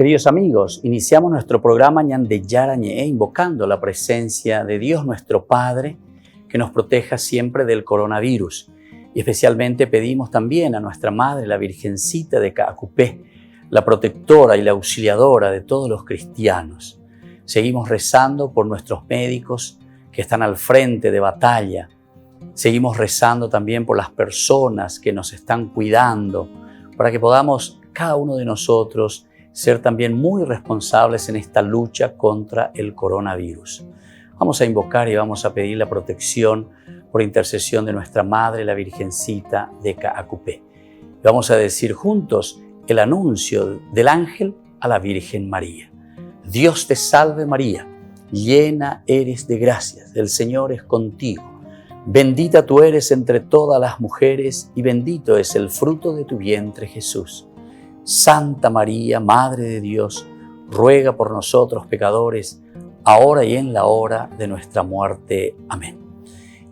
Queridos amigos, iniciamos nuestro programa Ñande Yarañe, invocando la presencia de Dios nuestro Padre, que nos proteja siempre del coronavirus. Y especialmente pedimos también a nuestra Madre, la Virgencita de Caacupé, la protectora y la auxiliadora de todos los cristianos. Seguimos rezando por nuestros médicos que están al frente de batalla. Seguimos rezando también por las personas que nos están cuidando, para que podamos, cada uno de nosotros, ser también muy responsables en esta lucha contra el coronavirus. Vamos a invocar y vamos a pedir la protección por intercesión de nuestra Madre, la Virgencita de Caacupé. Vamos a decir juntos el anuncio del ángel a la Virgen María. Dios te salve María, llena eres de gracias, el Señor es contigo. Bendita tú eres entre todas las mujeres y bendito es el fruto de tu vientre Jesús. Santa María, Madre de Dios, ruega por nosotros pecadores, ahora y en la hora de nuestra muerte. Amén.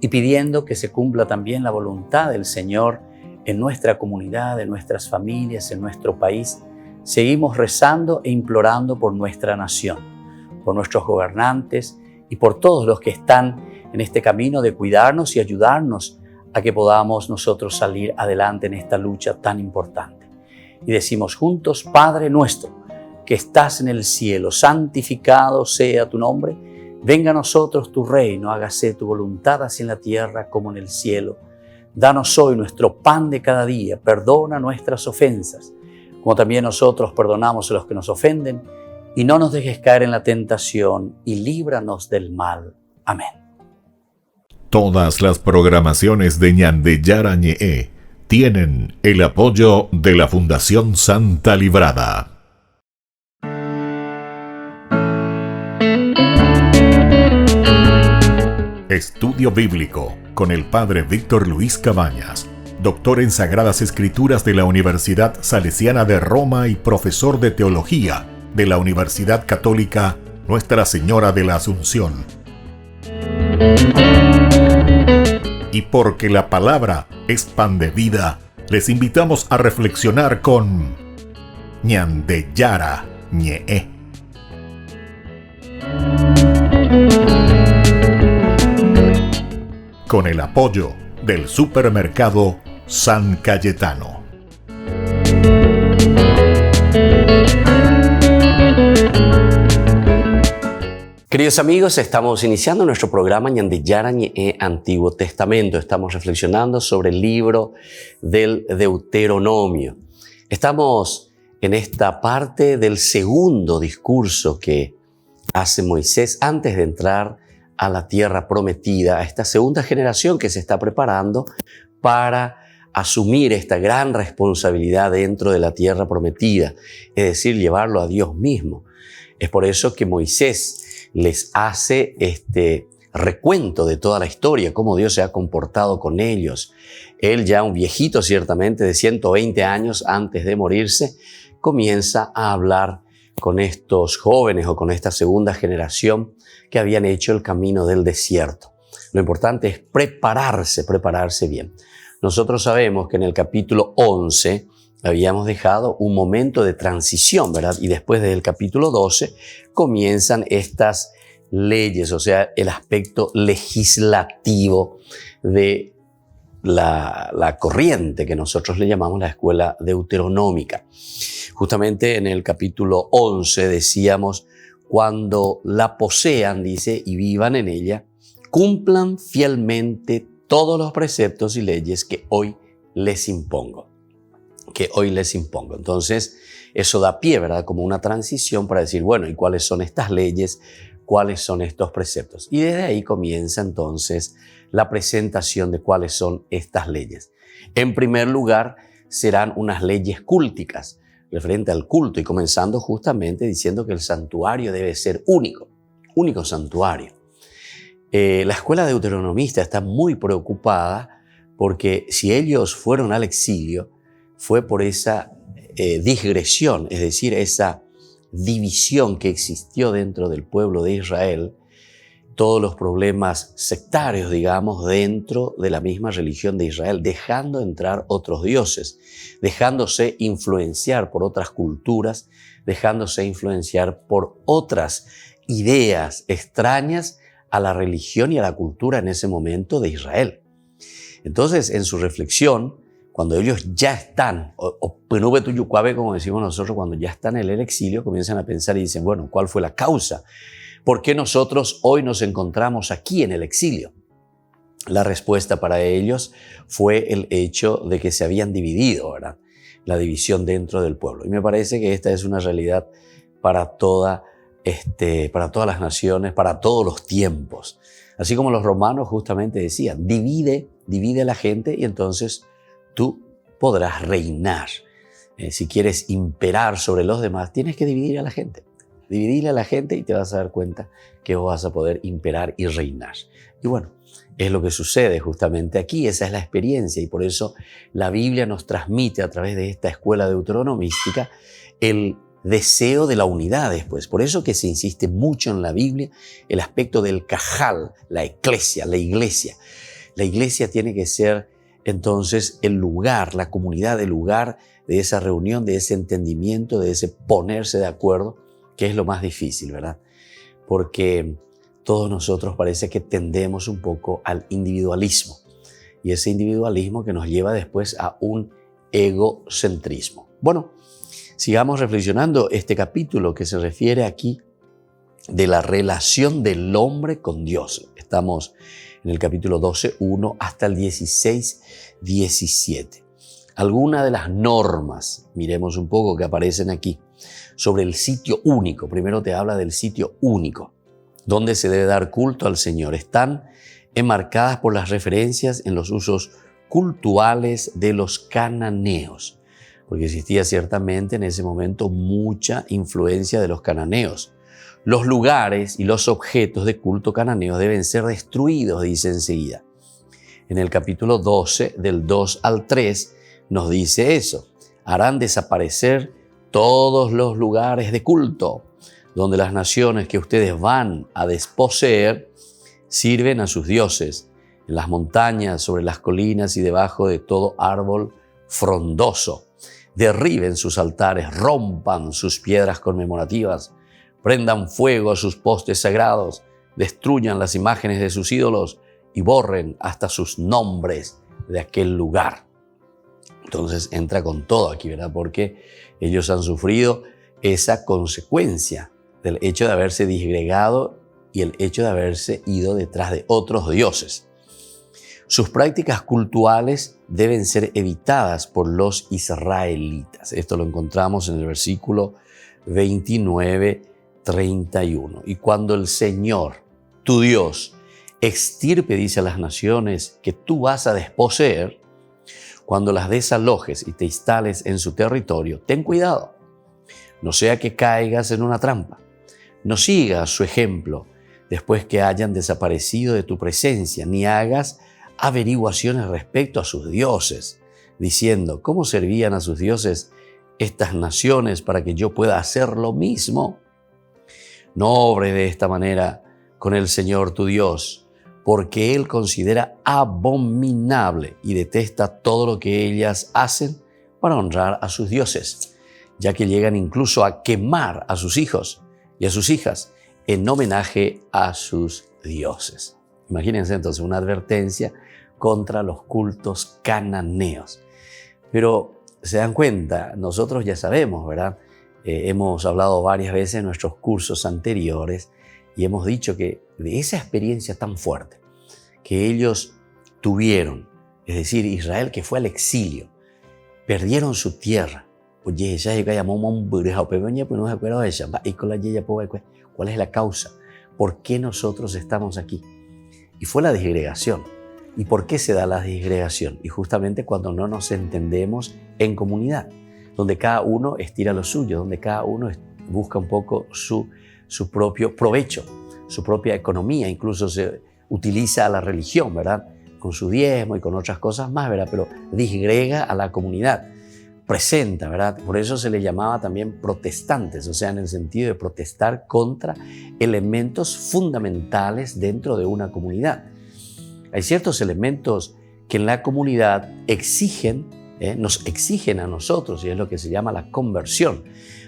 Y pidiendo que se cumpla también la voluntad del Señor en nuestra comunidad, en nuestras familias, en nuestro país, seguimos rezando e implorando por nuestra nación, por nuestros gobernantes y por todos los que están en este camino de cuidarnos y ayudarnos a que podamos nosotros salir adelante en esta lucha tan importante. Y decimos juntos: Padre nuestro, que estás en el cielo, santificado sea tu nombre. Venga a nosotros tu reino, hágase tu voluntad así en la tierra como en el cielo. Danos hoy nuestro pan de cada día, perdona nuestras ofensas, como también nosotros perdonamos a los que nos ofenden, y no nos dejes caer en la tentación, y líbranos del mal. Amén. Todas las programaciones de Ñande Yarañe tienen el apoyo de la Fundación Santa Librada. Estudio Bíblico con el Padre Víctor Luis Cabañas, doctor en Sagradas Escrituras de la Universidad Salesiana de Roma y profesor de Teología de la Universidad Católica Nuestra Señora de la Asunción. Y porque la palabra es pan de vida, les invitamos a reflexionar con Ñande Yarañe. Con el apoyo del supermercado San Cayetano. Queridos amigos, estamos iniciando nuestro programa Ñande Yarañe Antiguo Testamento. Estamos reflexionando sobre el libro del Deuteronomio. Estamos en esta parte del segundo discurso que hace Moisés antes de entrar a la tierra prometida, a esta segunda generación que se está preparando para asumir esta gran responsabilidad dentro de la tierra prometida, es decir, llevarlo a Dios mismo. Es por eso que Moisés les hace este recuento de toda la historia, cómo Dios se ha comportado con ellos. Él, ya un viejito ciertamente de 120 años antes de morirse, comienza a hablar con estos jóvenes o con esta segunda generación que habían hecho el camino del desierto. Lo importante es prepararse bien. Nosotros sabemos que en el capítulo 11 habíamos dejado un momento de transición, ¿verdad? Y después del capítulo 12 comienzan estas leyes, o sea, el aspecto legislativo de la corriente que nosotros le llamamos la escuela deuteronómica. Justamente en el capítulo 11 decíamos: cuando la posean, dice, y vivan en ella, cumplan fielmente todos los preceptos y leyes que hoy les impongo. Entonces, eso da pie, ¿verdad? Como una transición para decir, bueno, ¿y cuáles son estas leyes? ¿Cuáles son estos preceptos? Y desde ahí comienza entonces la presentación de cuáles son estas leyes. En primer lugar, serán unas leyes cúlticas, referente al culto, y comenzando justamente diciendo que el santuario debe ser único santuario. La escuela deuteronomista está muy preocupada porque si ellos fueron al exilio, fue por esa digresión, es decir, esa división que existió dentro del pueblo de Israel, todos los problemas sectarios, digamos, dentro de la misma religión de Israel, dejando entrar otros dioses, dejándose influenciar por otras culturas, dejándose influenciar por otras ideas extrañas a la religión y a la cultura en ese momento de Israel. Entonces, en su reflexión, cuando ellos ya están, o penube tu yucuabe, como decimos nosotros, cuando ya están en el exilio, comienzan a pensar y dicen, bueno, ¿cuál fue la causa? ¿Por qué nosotros hoy nos encontramos aquí en el exilio? La respuesta para ellos fue el hecho de que se habían dividido, ¿verdad? La división dentro del pueblo. Y me parece que esta es una realidad para todas las naciones, para todos los tiempos. Así como los romanos justamente decían, divide a la gente y entonces tú podrás reinar. Si quieres imperar sobre los demás, tienes que dividir a la gente. Dividirle a la gente y te vas a dar cuenta que vos vas a poder imperar y reinar. Y bueno, es lo que sucede justamente aquí, esa es la experiencia y por eso la Biblia nos transmite a través de esta escuela deuteronomística el deseo de la unidad después. Por eso que se insiste mucho en la Biblia el aspecto del cajal, la iglesia. La iglesia tiene que ser entonces el lugar, la comunidad, el lugar de esa reunión, de ese entendimiento, de ese ponerse de acuerdo, que es lo más difícil, ¿verdad? Porque todos nosotros parece que tendemos un poco al individualismo y ese individualismo que nos lleva después a un egocentrismo. Bueno, sigamos reflexionando este capítulo que se refiere aquí de la relación del hombre con Dios. Estamos en el capítulo 12, 1 hasta el 16, 17. Algunas de las normas, miremos un poco, que aparecen aquí sobre el sitio único. Primero te habla del sitio único, donde se debe dar culto al Señor. Están enmarcadas por las referencias en los usos cultuales de los cananeos, porque existía ciertamente en ese momento mucha influencia de los cananeos. Los lugares y los objetos de culto cananeos deben ser destruidos, dice enseguida. En el capítulo 12, del 2 al 3, nos dice eso. Harán desaparecer todos los lugares de culto, donde las naciones que ustedes van a desposeer sirven a sus dioses, en las montañas, sobre las colinas y debajo de todo árbol frondoso. Derriben sus altares, rompan sus piedras conmemorativas, prendan fuego a sus postes sagrados, destruyan las imágenes de sus ídolos y borren hasta sus nombres de aquel lugar. Entonces entra con todo aquí, ¿verdad? Porque ellos han sufrido esa consecuencia del hecho de haberse disgregado y el hecho de haberse ido detrás de otros dioses. Sus prácticas cultuales deben ser evitadas por los israelitas. Esto lo encontramos en el versículo 29, 31. Y cuando el Señor, tu Dios, extirpe, dice, a las naciones que tú vas a desposeer, cuando las desalojes y te instales en su territorio, ten cuidado. No sea que caigas en una trampa. No sigas su ejemplo después que hayan desaparecido de tu presencia, ni hagas averiguaciones respecto a sus dioses, diciendo, ¿cómo servían a sus dioses estas naciones para que yo pueda hacer lo mismo? No obres de esta manera con el Señor tu Dios, porque Él considera abominable y detesta todo lo que ellas hacen para honrar a sus dioses, ya que llegan incluso a quemar a sus hijos y a sus hijas en homenaje a sus dioses. Imagínense entonces una advertencia contra los cultos cananeos. Pero se dan cuenta, nosotros ya sabemos, ¿verdad? Hemos hablado varias veces en nuestros cursos anteriores y hemos dicho que de esa experiencia tan fuerte que ellos tuvieron, es decir, Israel que fue al exilio, perdieron su tierra. Oye, ¿cuál es la causa? ¿Por qué nosotros estamos aquí? Y fue la disgregación. ¿Y por qué se da la disgregación? Y justamente cuando no nos entendemos en comunidad, donde cada uno estira lo suyo, donde cada uno busca un poco su propio provecho, su propia economía, incluso se utiliza a la religión, ¿verdad? Con su diezmo y con otras cosas más, ¿verdad? Pero disgrega a la comunidad. presenta, ¿verdad? Por eso se le llamaba también protestantes, o sea, en el sentido de protestar contra elementos fundamentales dentro de una comunidad. Hay ciertos elementos que en la comunidad nos exigen a nosotros, y es lo que se llama la conversión.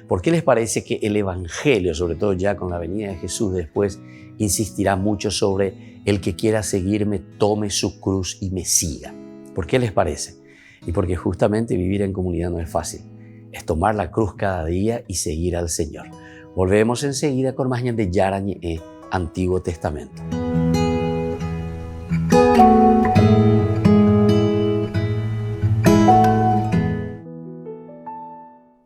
¿Por qué les parece que el Evangelio, sobre todo ya con la venida de Jesús después, insistirá mucho sobre el que quiera seguirme, tome su cruz y me siga? ¿Por qué les parece? Y porque justamente vivir en comunidad no es fácil. Es tomar la cruz cada día y seguir al Señor. Volvemos enseguida con más de Yarañe, Antiguo Testamento.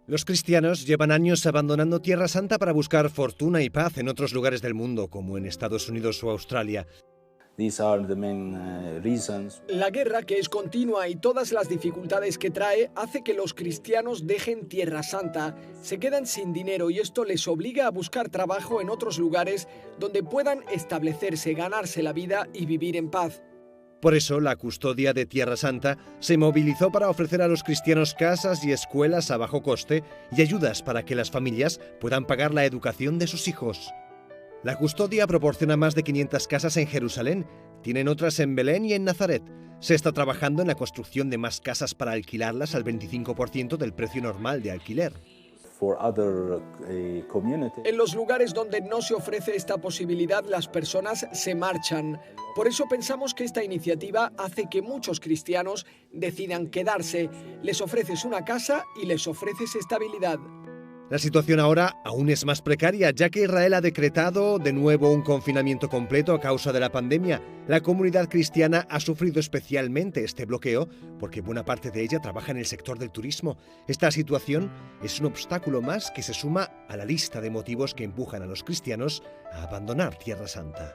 Los cristianos llevan años abandonando Tierra Santa para buscar fortuna y paz en otros lugares del mundo, como en Estados Unidos o Australia. La guerra, que es continua, y todas las dificultades que trae, hace que los cristianos dejen Tierra Santa, se quedan sin dinero y esto les obliga a buscar trabajo en otros lugares donde puedan establecerse, ganarse la vida y vivir en paz. Por eso, la Custodia de Tierra Santa se movilizó para ofrecer a los cristianos casas y escuelas a bajo coste y ayudas para que las familias puedan pagar la educación de sus hijos. La Custodia proporciona más de 500 casas en Jerusalén, tienen otras en Belén y en Nazaret. Se está trabajando en la construcción de más casas para alquilarlas al 25% del precio normal de alquiler. En los lugares donde no se ofrece esta posibilidad, las personas se marchan. Por eso pensamos que esta iniciativa hace que muchos cristianos decidan quedarse. Les ofreces una casa y les ofreces estabilidad. La situación ahora aún es más precaria, ya que Israel ha decretado de nuevo un confinamiento completo a causa de la pandemia. La comunidad cristiana ha sufrido especialmente este bloqueo porque buena parte de ella trabaja en el sector del turismo. Esta situación es un obstáculo más que se suma a la lista de motivos que empujan a los cristianos a abandonar Tierra Santa.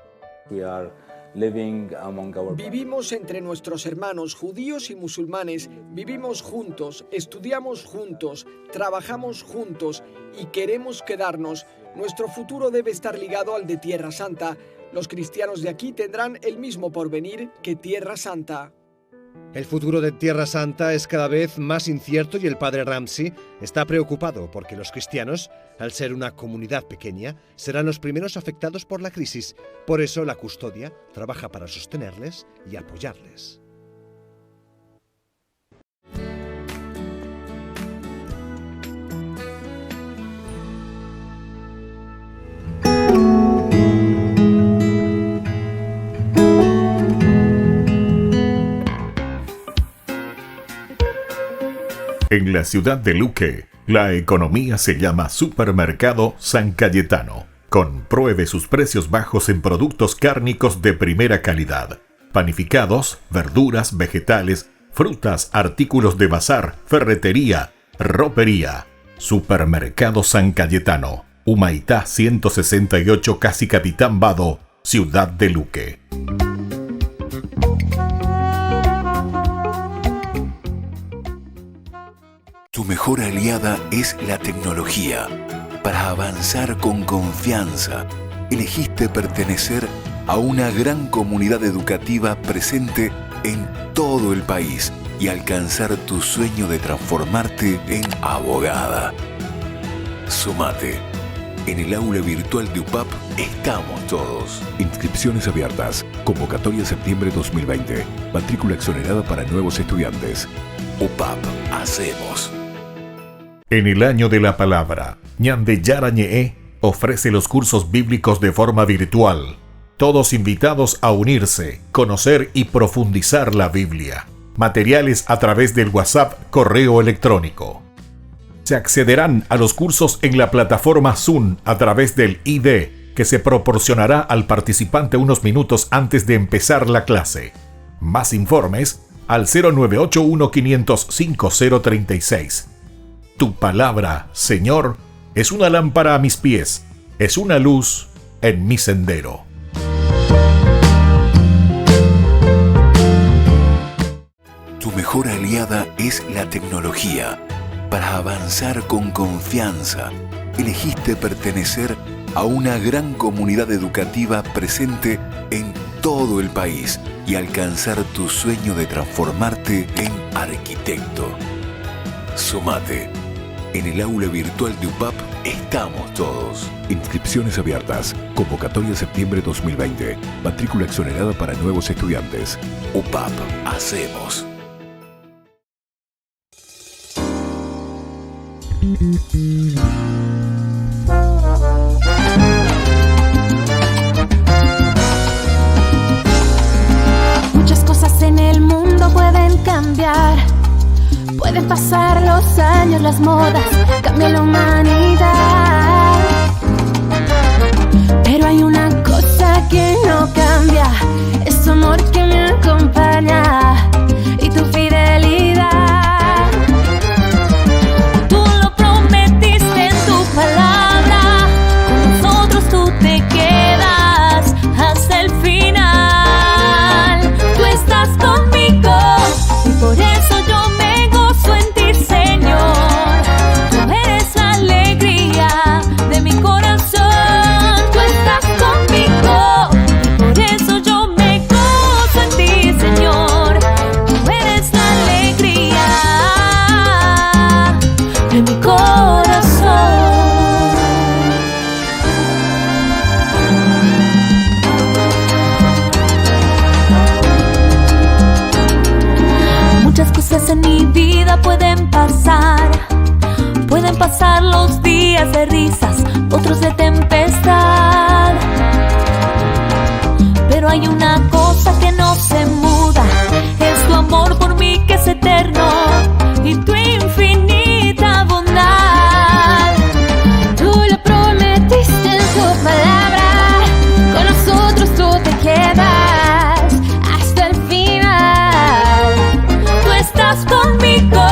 Vivimos entre nuestros hermanos judíos y musulmanes, vivimos juntos, estudiamos juntos, trabajamos juntos y queremos quedarnos. Nuestro futuro debe estar ligado al de Tierra Santa. Los cristianos de aquí tendrán el mismo porvenir que Tierra Santa. El futuro de Tierra Santa es cada vez más incierto y el padre Ramsey está preocupado porque los cristianos, al ser una comunidad pequeña, serán los primeros afectados por la crisis. Por eso la Custodia trabaja para sostenerles y apoyarles. En la ciudad de Luque, la economía se llama Supermercado San Cayetano. Compruebe sus precios bajos en productos cárnicos de primera calidad. Panificados, verduras, vegetales, frutas, artículos de bazar, ferretería, ropería. Supermercado San Cayetano. Humaitá 168, Casi Capitán Vado, ciudad de Luque. Tu mejor aliada es la tecnología. Para avanzar con confianza, elegiste pertenecer a una gran comunidad educativa presente en todo el país y alcanzar tu sueño de transformarte en abogada. Sumate. En el aula virtual de UPAP estamos todos. Inscripciones abiertas. Convocatoria septiembre 2020. Matrícula exonerada para nuevos estudiantes. UPAP. Hacemos. En el año de la palabra, Ñande Yarañe ofrece los cursos bíblicos de forma virtual. Todos invitados a unirse, conocer y profundizar la Biblia. Materiales a través del WhatsApp, correo electrónico. Se accederán a los cursos en la plataforma Zoom a través del ID, que se proporcionará al participante unos minutos antes de empezar la clase. Más informes al 0981-500-5036. Tu palabra, Señor, es una lámpara a mis pies, es una luz en mi sendero. Tu mejor aliada es la tecnología. Para avanzar con confianza, elegiste pertenecer a una gran comunidad educativa presente en todo el país y alcanzar tu sueño de transformarte en arquitecto. Sumate. En el aula virtual de UPAP estamos todos. Inscripciones abiertas. Convocatoria septiembre 2020. Matrícula exonerada para nuevos estudiantes. UPAP. Hacemos. Muchas cosas en el mundo pueden cambiar. Pueden pasar los años, las modas, cambia la humanidad. Pero hay una cosa que no cambia, es tu amor que me acompaña y tu fidelidad. Tú lo prometiste en tu palabra, con nosotros tú te quedas hasta el final. Tú estás conmigo y por eso yo me gozo en ti, Señor. Tú eres la alegría de mi corazón. Tú estás conmigo y por eso yo me gozo en ti, Señor. Tú eres la alegría de mi corazón. Muchas cosas en mi vida pueden pasar los días de risas, otros de tempestad. Pero hay una cosa que no se muda, es tu amor por mí que es eterno y tu infinita bondad. Tú lo prometiste en tu palabra, con nosotros tú te quedas hasta el final. Tú estás conmigo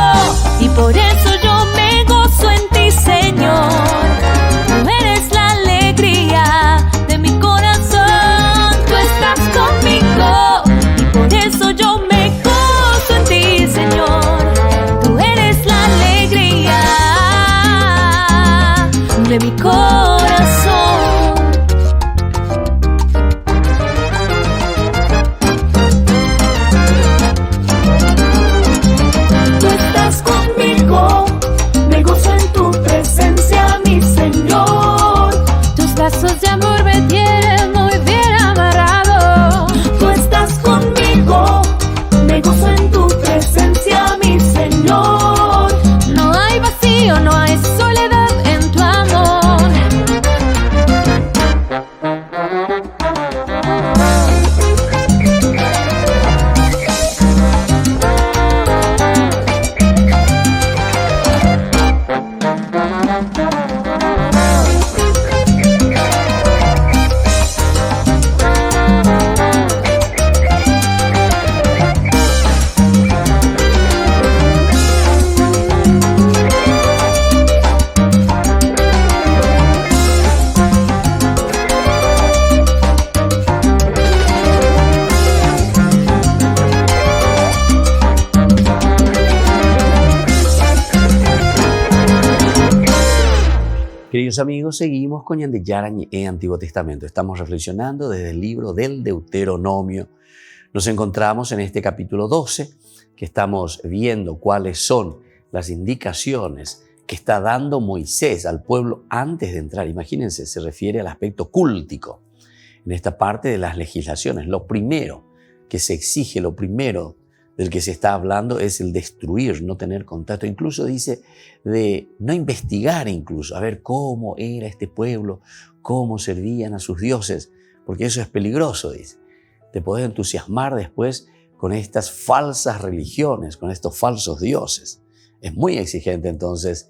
y por eso yo me gozo en ti, Señor. Tú eres la alegría de mi corazón. Tú estás conmigo y por eso yo me gozo en ti, Señor. Tú eres la alegría de mi corazón. Tú estás conmigo, me gozo en tu presencia, mi Señor. Tus lazos de amor me tienen muy bien amarrado. Tú estás conmigo, me gozo en tu presencia, mi Señor. No hay vacío, no hay soledad en tu amor. Queridos amigos, seguimos con Yandeyarañe en Antiguo Testamento. Estamos reflexionando desde el libro del Deuteronomio. Nos encontramos en este capítulo 12, que estamos viendo cuáles son las indicaciones que está dando Moisés al pueblo antes de entrar. Imagínense, se refiere al aspecto cúltico. En esta parte de las legislaciones, lo primero que se exige, lo primero del que se está hablando es el destruir, no tener contacto. Incluso dice de no investigar incluso, a ver cómo era este pueblo, cómo servían a sus dioses, porque eso es peligroso, dice. Te podés entusiasmar después con estas falsas religiones, con estos falsos dioses. Es muy exigente entonces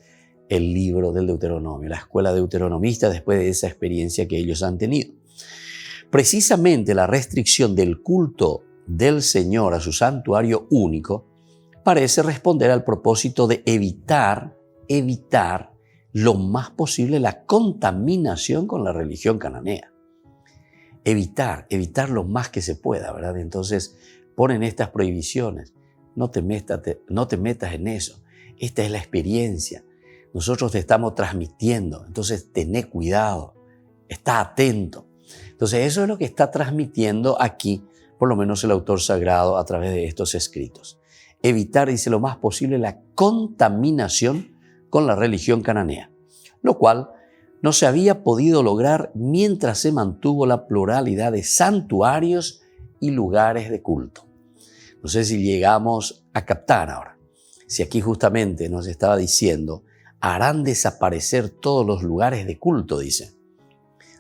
el libro del Deuteronomio, la escuela deuteronomista después de esa experiencia que ellos han tenido. Precisamente la restricción del culto del Señor a su santuario único parece responder al propósito de evitar lo más posible la contaminación con la religión cananea. Evitar lo más que se pueda, ¿verdad? Entonces ponen estas prohibiciones. No te metas en eso. Esta es la experiencia. Nosotros te estamos transmitiendo. Entonces tené cuidado. Está atento. Entonces eso es lo que está transmitiendo aquí, por lo menos el autor sagrado, a través de estos escritos. evitar, dice, lo más posible la contaminación con la religión cananea, lo cual no se había podido lograr mientras se mantuvo la pluralidad de santuarios y lugares de culto. No sé si llegamos a captar ahora. Si aquí justamente nos estaba diciendo, harán desaparecer todos los lugares de culto, dice,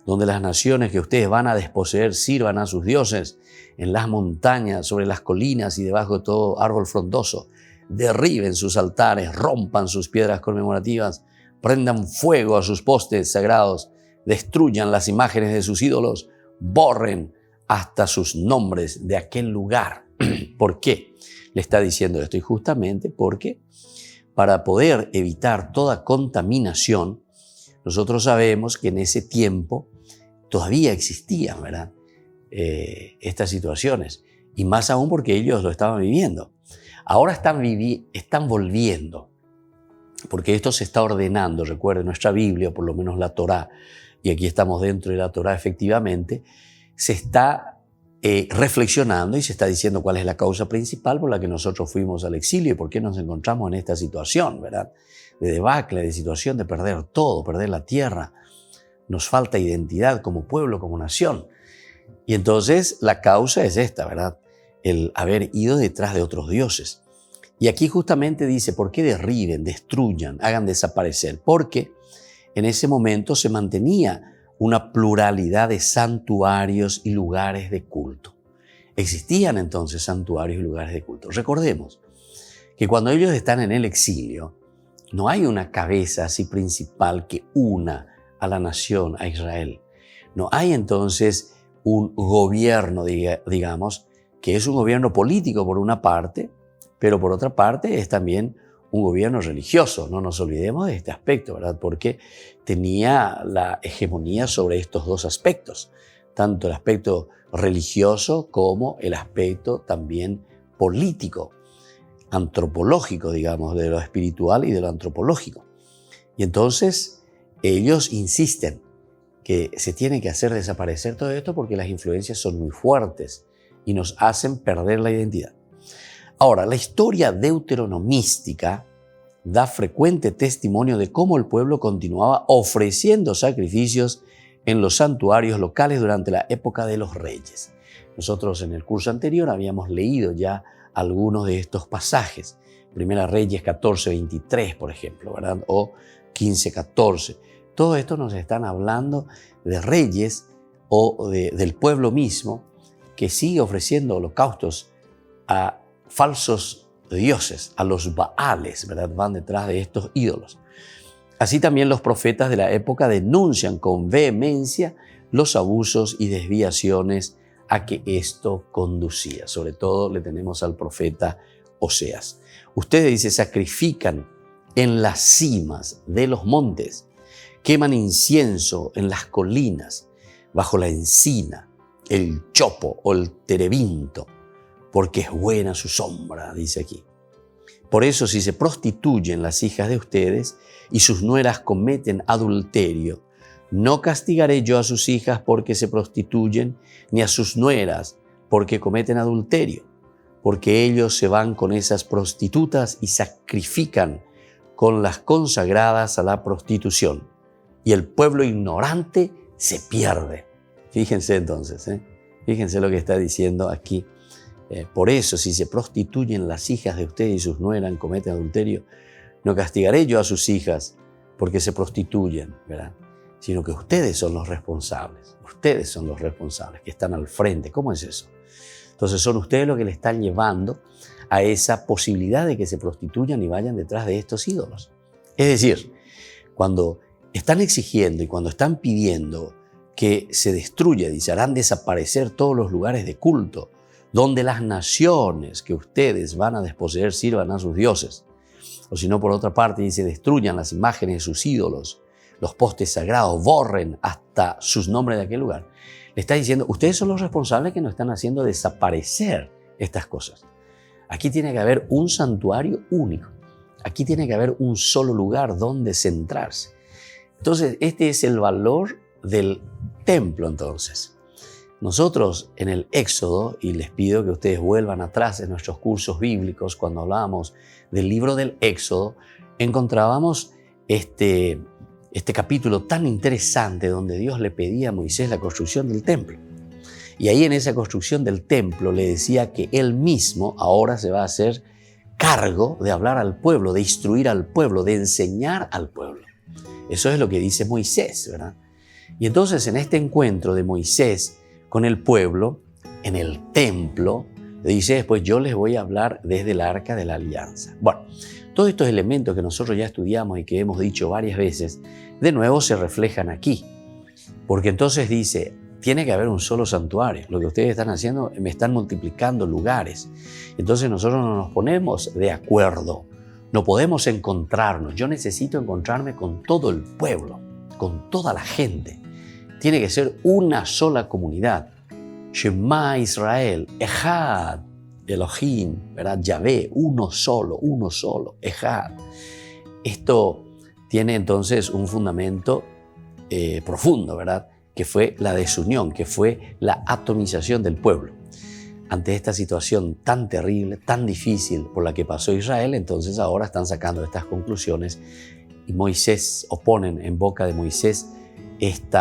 donde las naciones que ustedes van a desposeer sirvan a sus dioses en las montañas, sobre las colinas y debajo de todo árbol frondoso. Derriben sus altares, rompan sus piedras conmemorativas, prendan fuego a sus postes sagrados, destruyan las imágenes de sus ídolos, borren hasta sus nombres de aquel lugar. ¿Por qué le está diciendo esto? Y justamente porque para poder evitar toda contaminación, nosotros sabemos que en ese tiempo todavía existían, ¿verdad? Estas situaciones, y más aún porque ellos lo estaban viviendo. Ahora están volviendo, porque esto se está ordenando. Recuerden, nuestra Biblia, por lo menos la Torá, y aquí estamos dentro de la Torá efectivamente, se está reflexionando y se está diciendo cuál es la causa principal por la que nosotros fuimos al exilio y por qué nos encontramos en esta situación, ¿verdad? De debacle, de situación de perder todo, perder la tierra. Nos falta identidad como pueblo, como nación. Y entonces la causa es esta, ¿verdad? El haber ido detrás de otros dioses. Y aquí justamente dice, ¿por qué derriben, destruyan, hagan desaparecer? Porque en ese momento se mantenía una pluralidad de santuarios y lugares de culto. Existían entonces santuarios y lugares de culto. Recordemos que cuando ellos están en el exilio, no hay una cabeza así principal que una a la nación, a Israel. No hay entonces un gobierno, digamos, que es un gobierno político por una parte, pero por otra parte es también un gobierno religioso. No nos olvidemos de este aspecto, ¿verdad? Porque tenía la hegemonía sobre estos dos aspectos, tanto el aspecto religioso como el aspecto también político, antropológico, digamos, de lo espiritual y de lo antropológico. Y entonces ellos insisten que se tiene que hacer desaparecer todo esto porque las influencias son muy fuertes y nos hacen perder la identidad. Ahora, la historia deuteronomística da frecuente testimonio de cómo el pueblo continuaba ofreciendo sacrificios en los santuarios locales durante la época de los reyes. Nosotros en el curso anterior habíamos leído ya algunos de estos pasajes. Primera Reyes 14:23, por ejemplo, ¿verdad? O 15:14. Todo esto nos están hablando de reyes o del pueblo mismo que sigue ofreciendo holocaustos a falsos dioses, a los Baales, ¿verdad? Van detrás de estos ídolos. Así también los profetas de la época denuncian con vehemencia los abusos y desviaciones a que esto conducía. Sobre todo le tenemos al profeta Oseas. Ustedes, dice, sacrifican en las cimas de los montes, queman incienso en las colinas, bajo la encina, el chopo o el terebinto, porque es buena su sombra, dice aquí. Por eso, si se prostituyen las hijas de ustedes y sus nueras cometen adulterio, no castigaré yo a sus hijas porque se prostituyen, ni a sus nueras porque cometen adulterio, porque ellos se van con esas prostitutas y sacrifican con las consagradas a la prostitución, y el pueblo ignorante se pierde. Fíjense entonces, fíjense lo que está diciendo aquí. Por eso, si se prostituyen las hijas de ustedes y sus nueras cometen adulterio, no castigaré yo a sus hijas porque se prostituyen, ¿verdad? Sino que ustedes son los responsables. Ustedes son los responsables que están al frente. ¿Cómo es eso? Entonces son ustedes los que le están llevando a esa posibilidad de que se prostituyan y vayan detrás de estos ídolos. Es decir, cuando están exigiendo y cuando están pidiendo que se destruya, dice, harán desaparecer todos los lugares de culto, donde las naciones que ustedes van a desposeer sirvan a sus dioses. O si no, por otra parte, dice, destruyan las imágenes de sus ídolos, los postes sagrados, borren hasta sus nombres de aquel lugar. Le está diciendo, ustedes son los responsables que nos están haciendo desaparecer estas cosas. Aquí tiene que haber un santuario único. Aquí tiene que haber un solo lugar donde centrarse. Entonces, este es el valor del templo, entonces. Nosotros en el Éxodo, y les pido que ustedes vuelvan atrás en nuestros cursos bíblicos, cuando hablábamos del libro del Éxodo, encontrábamos este capítulo tan interesante donde Dios le pedía a Moisés la construcción del templo. Y ahí en esa construcción del templo le decía que él mismo ahora se va a hacer cargo de hablar al pueblo, de instruir al pueblo, de enseñar al pueblo. Eso es lo que dice Moisés, ¿verdad? Y entonces en este encuentro de Moisés con el pueblo, en el templo, le dice después, yo les voy a hablar desde el arca de la alianza. Bueno, todos estos elementos que nosotros ya estudiamos y que hemos dicho varias veces, de nuevo se reflejan aquí. Porque entonces dice, tiene que haber un solo santuario. Lo que ustedes están haciendo, me están multiplicando lugares. Entonces nosotros no nos ponemos de acuerdo. No podemos encontrarnos. Yo necesito encontrarme con todo el pueblo, con toda la gente. Tiene que ser una sola comunidad. Shema Israel, Echad, Elohim, ¿verdad? Yahvé, uno solo, Echad. Esto tiene entonces un fundamento profundo, ¿verdad? Que fue la desunión, que fue la atomización del pueblo. Ante esta situación tan terrible, tan difícil por la que pasó Israel, entonces ahora están sacando estas conclusiones y Moisés, oponen en boca de Moisés este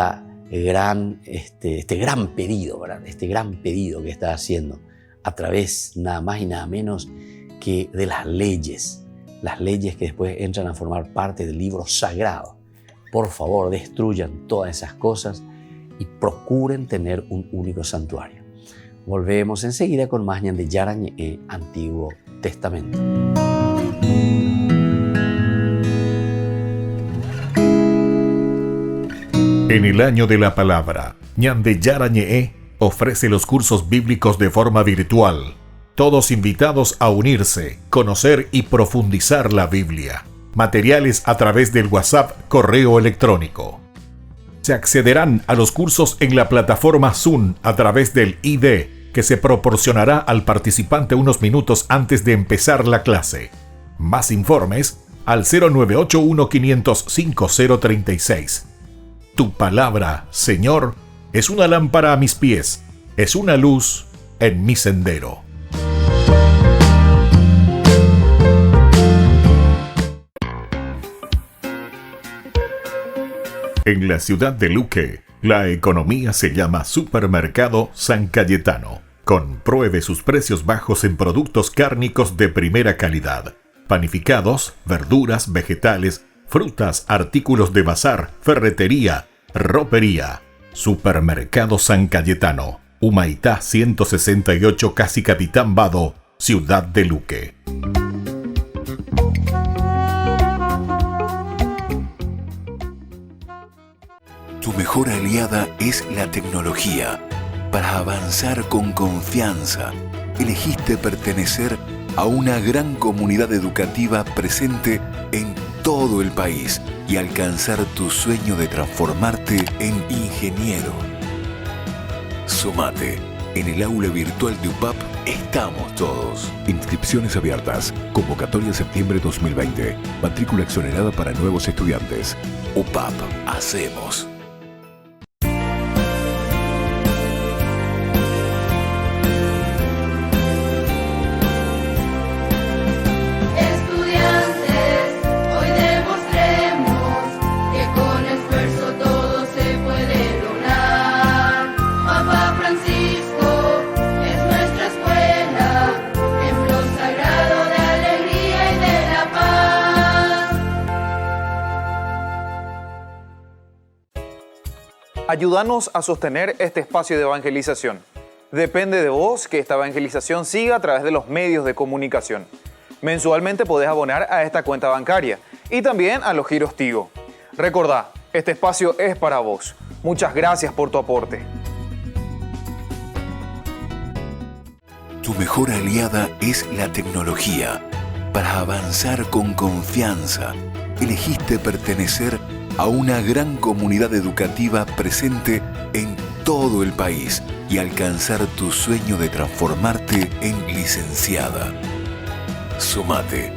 gran pedido, ¿verdad? Este gran pedido que está haciendo a través nada más y nada menos que de las leyes que después entran a formar parte del libro sagrado. Por favor, destruyan todas esas cosas y procuren tener un único santuario. Volvemos enseguida con más Ñan de Yarañe, Antiguo Testamento. En el año de la palabra, Ñan de Yarañe ofrece los cursos bíblicos de forma virtual. Todos invitados a unirse, conocer y profundizar la Biblia. Materiales a través del WhatsApp, correo electrónico. Se accederán a los cursos en la plataforma Zoom a través del ID que se proporcionará al participante unos minutos antes de empezar la clase. Más informes al 0981-500-5036. Tu palabra, Señor, es una lámpara a mis pies, es una luz en mi sendero. En la ciudad de Luque, la economía se llama Supermercado San Cayetano. Compruebe sus precios bajos en productos cárnicos de primera calidad. Panificados, verduras, vegetales, frutas, artículos de bazar, ferretería, ropería. Supermercado San Cayetano, Humaitá 168, Casi Capitán Vado, ciudad de Luque. Tu mejor aliada es la tecnología. Para avanzar con confianza, elegiste pertenecer a una gran comunidad educativa presente en todo el país y alcanzar tu sueño de transformarte en ingeniero. Sumate. En el aula virtual de UPAP estamos todos. Inscripciones abiertas. Convocatoria septiembre 2020. Matrícula exonerada para nuevos estudiantes. UPAP. Hacemos. Ayúdanos a sostener este espacio de evangelización. Depende de vos que esta evangelización siga a través de los medios de comunicación. Mensualmente podés abonar a esta cuenta bancaria y también a los giros Tigo. Recordá, este espacio es para vos. Muchas gracias por tu aporte. Tu mejor aliada es la tecnología. Para avanzar con confianza, elegiste pertenecer a una gran comunidad educativa presente en todo el país y alcanzar tu sueño de transformarte en licenciada. Sumate.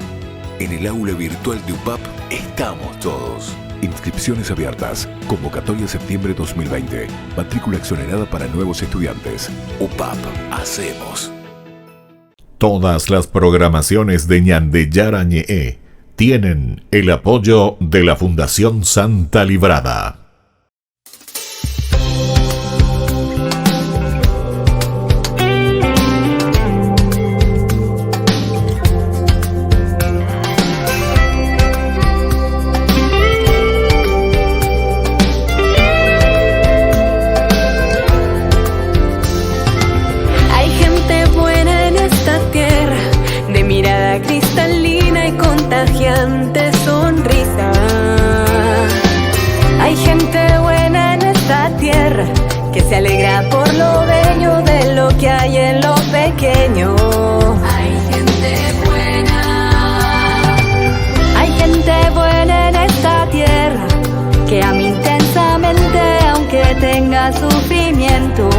En el aula virtual de UPAP estamos todos. Inscripciones abiertas. Convocatoria septiembre 2020. Matrícula exonerada para nuevos estudiantes. UPAP. Hacemos. Todas las programaciones de Ñandeyara Ñe'e tienen el apoyo de la Fundación Santa Librada. Sonrisa. Hay gente buena en esta tierra que se alegra por lo bello de lo que hay en lo pequeño. Hay gente buena. Hay gente buena en esta tierra que ama intensamente aunque tenga sufrimiento.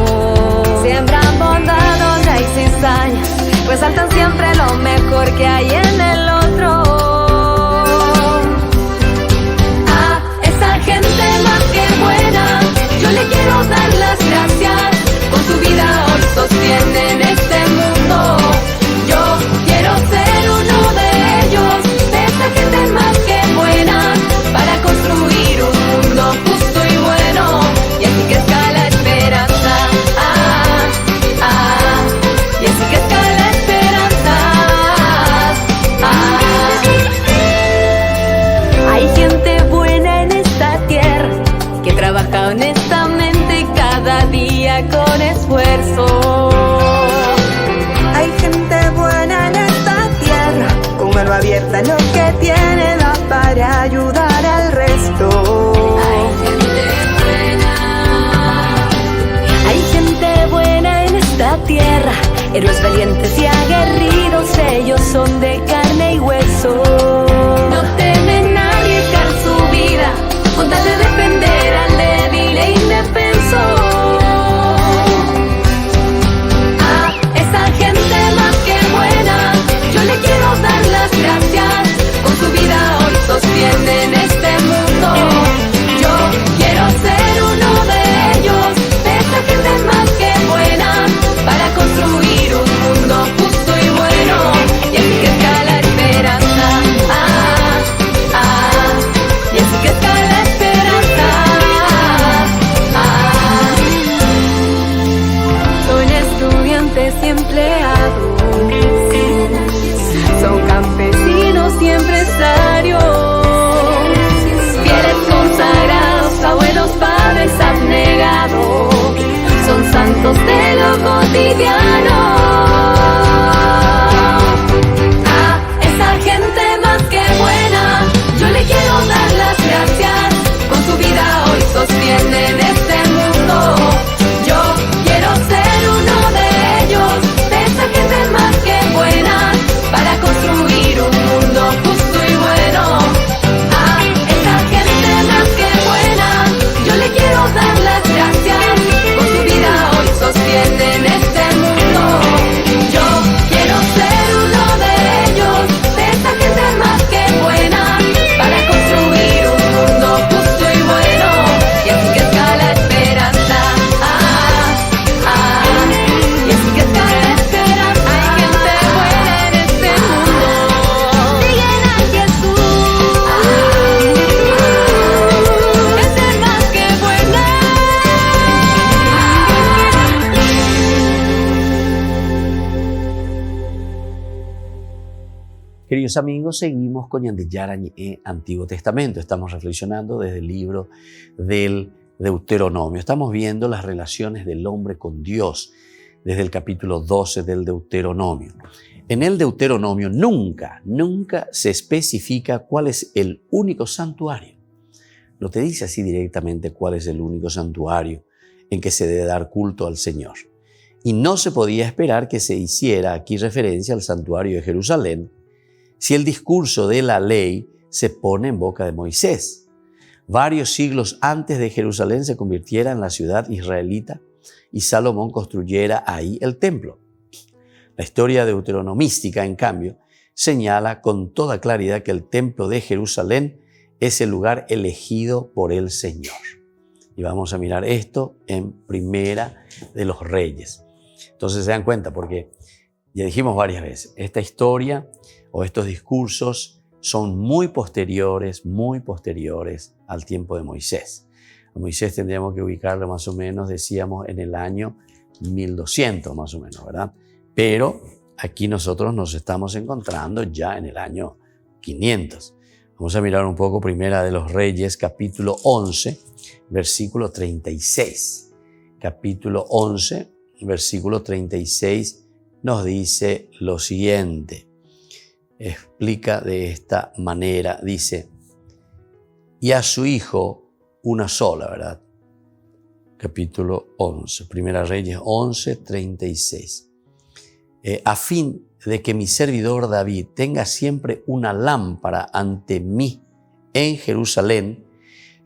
Siembran bondad donde hay cizaña, resaltan siempre lo mejor que hay en el otro. Yo le quiero dar las gracias, con su vida hoy sostienen este mundo. Yo quiero ser uno de ellos, de esta gente más que buena, para construir un mundo justo y bueno, y así crezca la esperanza. Y así crezca la esperanza. Hay gente buena en esta tierra que trabaja honestamente cada día con esfuerzo. Hay gente buena en esta tierra, con mano abierta en lo que tiene, da para ayudar al resto. Hay gente buena. Hay gente buena en esta tierra, héroes valientes y aguerridos, ellos son de carne y hueso. No temen arriesgar su vida con tal de defender al débil e indefenso. A esa gente más que buena, yo le quiero dar las gracias, con su vida hoy sostienen este mundo. Yo quiero ser uno de ellos, de esa gente más que buena, para construir un mundo justo y bueno, y así crezca la esperanza. Y así crezca la esperanza. Son estudiantes y empleados, son campesinos y empresarios, fieles consagrados, abuelos, padres abnegados, son santos de lo cotidiano. A esa gente más que buena, yo le quiero dar las gracias, con su vida hoy sostienen este mundo. Yo quiero ser uno de ellos, de esa gente más que buena, para construir un mundo justo y bueno. A esa gente más que buena, yo le quiero dar las gracias, con su vida hoy sostienen este mundo. Yo quiero ser uno de ellos, de esa gente más que buena, para construir un mundo justo y bueno, y así crezca la esperanza. Y así crezca la esperanza. Hay gente buena en este mundo, siguen a Jesús. Es más que buena. Queridos amigos, seguimos con Ñandeyara Ñe'e, Antiguo Testamento. Estamos reflexionando desde el libro del Deuteronomio. Estamos viendo las relaciones del hombre con Dios desde el capítulo 12 del Deuteronomio. En el Deuteronomio nunca se especifica cuál es el único santuario. No te dice así directamente cuál es el único santuario en que se debe dar culto al Señor. Y no se podía esperar que se hiciera aquí referencia al santuario de Jerusalén si el discurso de la ley se pone en boca de Moisés. Varios siglos antes de Jerusalén se convirtiera en la ciudad israelita y Salomón construyera ahí el templo. La historia deuteronomística, en cambio, señala con toda claridad que el templo de Jerusalén es el lugar elegido por el Señor. Y vamos a mirar esto en Primera de los Reyes. Entonces se dan cuenta, porque ya dijimos varias veces, esta historia o estos discursos son muy posteriores al tiempo de Moisés. A Moisés tendríamos que ubicarlo más o menos, decíamos, en el año 1200 más o menos, ¿verdad? Pero aquí nosotros nos estamos encontrando ya en el año 500. Vamos a mirar un poco Primera de los Reyes, capítulo 11, versículo 36. Capítulo 11, versículo 36 nos dice lo siguiente. Explica de esta manera, dice, y a su hijo una sola, ¿verdad? Capítulo 11, Primera Reyes 11, 36. A fin de que mi servidor David tenga siempre una lámpara ante mí en Jerusalén,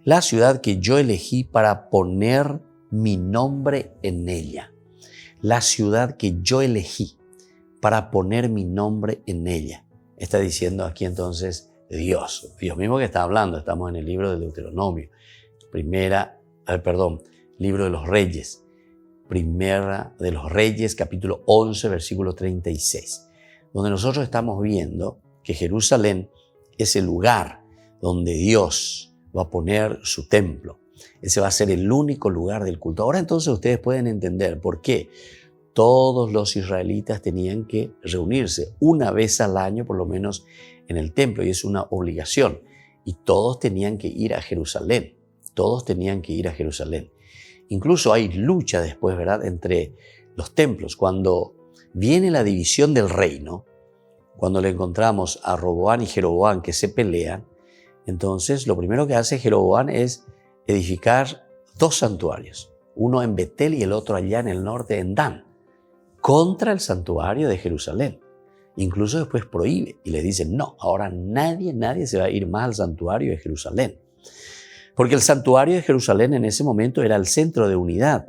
la ciudad que yo elegí para poner mi nombre en ella. La ciudad que yo elegí para poner mi nombre en ella. Está diciendo aquí entonces Dios mismo que está hablando. Estamos en el libro de Deuteronomio, libro de los Reyes, Primera de los Reyes, capítulo 11, versículo 36, donde nosotros estamos viendo que Jerusalén es el lugar donde Dios va a poner su templo. Ese va a ser el único lugar del culto. Ahora entonces ustedes pueden entender por qué todos los israelitas tenían que reunirse una vez al año, por lo menos en el templo, y es una obligación. Y todos tenían que ir a Jerusalén. Todos tenían que ir a Jerusalén. Incluso hay lucha después, ¿verdad?, entre los templos. Cuando viene la división del reino, cuando le encontramos a Roboam y Jeroboam que se pelean, entonces lo primero que hace Jeroboam es edificar dos santuarios, uno en Betel y el otro allá en el norte en Dan, contra el santuario de Jerusalén. Incluso después prohíbe y le dicen, no, ahora nadie se va a ir más al santuario de Jerusalén. Porque el santuario de Jerusalén en ese momento era el centro de unidad